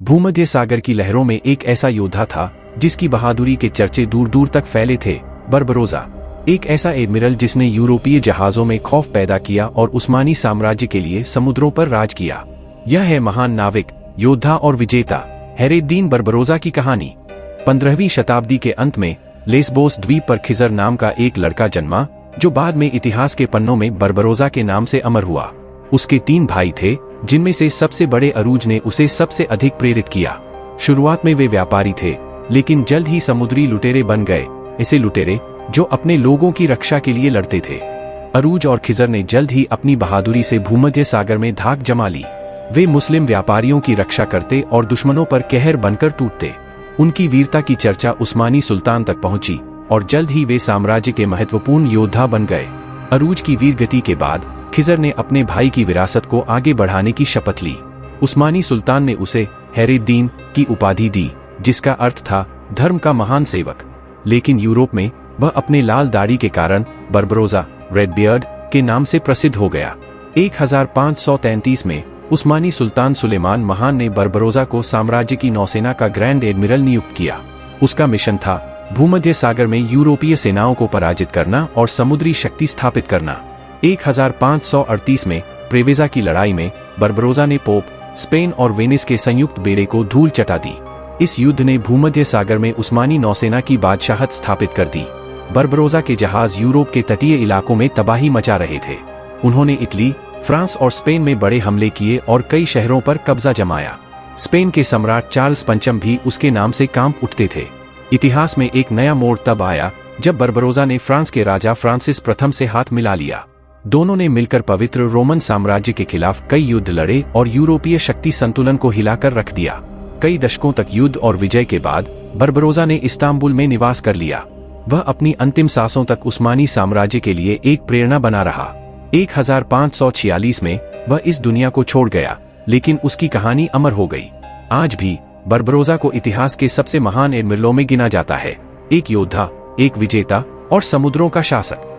भूमध्य सागर की लहरों में एक ऐसा योद्धा था जिसकी बहादुरी के चर्चे दूर दूर तक फैले थे। बर्बरोसा, एक ऐसा एडमिरल जिसने यूरोपीय जहाजों में खौफ पैदा किया और उस्मानी साम्राज्य के लिए समुद्रों पर राज किया। यह है महान नाविक, योद्धा और विजेता हैरेद्दीन बर्बरोसा की कहानी। 15वीं शताब्दी के अंत में लेस्बोस द्वीप पर खिजर नाम का एक लड़का जन्मा, जो बाद में इतिहास के पन्नों में बर्बरोसा के नाम से अमर हुआ। उसके 3 भाई थे, जिनमें से सबसे बड़े अरूज ने उसे सबसे अधिक प्रेरित किया। शुरुआत में वे व्यापारी थे, लेकिन जल्द ही समुद्री लुटेरे बन गए, ऐसे लुटेरे जो अपने लोगों की रक्षा के लिए लड़ते थे। अरूज और खिजर ने जल्द ही अपनी बहादुरी से भूमध्य सागर में धाक जमा ली। वे मुस्लिम व्यापारियों की रक्षा करते और दुश्मनों पर कहर बनकर टूटते। उनकी वीरता की चर्चा उस्मानी सुल्तान तक पहुंची और जल्द ही वे साम्राज्य के महत्वपूर्ण योद्धा बन गए। अरूज की वीर गति के बाद खिजर ने अपने भाई की विरासत को आगे बढ़ाने की शपथ ली। उस्मानी सुल्तान ने उसे हैरेद्दीन की उपाधि दी, जिसका अर्थ था धर्म का महान सेवक। लेकिन यूरोप में वह अपने लाल दाढ़ी के कारण बर्बरोसा, रेडबियर्ड के नाम से प्रसिद्ध हो गया। 1533 में उस्मानी सुल्तान सुलेमान महान ने बर्बरोसा को साम्राज्य की नौसेना का ग्रैंड एडमिरल नियुक्त किया। उसका मिशन था भूमध्य सागर में यूरोपीय सेनाओं को पराजित करना और समुद्री शक्ति स्थापित करना। 1538 में प्रेवेजा की लड़ाई में बर्बरोसा ने पोप, स्पेन और वेनिस के संयुक्त बेड़े को धूल चटा दी। इस युद्ध ने भूमध्य सागर में उस्मानी नौसेना की बादशाहत स्थापित कर दी। बर्बरोसा के जहाज यूरोप के तटीय इलाकों में तबाही मचा रहे थे। उन्होंने इटली, फ्रांस और स्पेन में बड़े हमले किए और कई शहरों पर कब्जा जमाया। स्पेन के सम्राट चार्ल्स पंचम भी उसके नाम से कांप उठते थे। इतिहास में एक नया मोड़ तब आया जब बर्बरोसा ने फ्रांस के राजा फ्रांसिस प्रथम से हाथ मिला लिया। दोनों ने मिलकर पवित्र रोमन साम्राज्य के खिलाफ कई युद्ध लड़े और यूरोपीय शक्ति संतुलन को हिलाकर रख दिया। कई दशकों तक युद्ध और विजय के बाद बर्बरोसा ने इस्तांबुल में निवास कर लिया। वह अपनी अंतिम सांसों तक उस्मानी साम्राज्य के लिए एक प्रेरणा बना रहा। 1546 में वह इस दुनिया को छोड़ गया, लेकिन उसकी कहानी अमर हो गई। आज भी बर्बरोसा को इतिहास के सबसे महान एडमिरलों में गिना जाता है। एक योद्धा, एक विजेता और समुद्रों का शासक।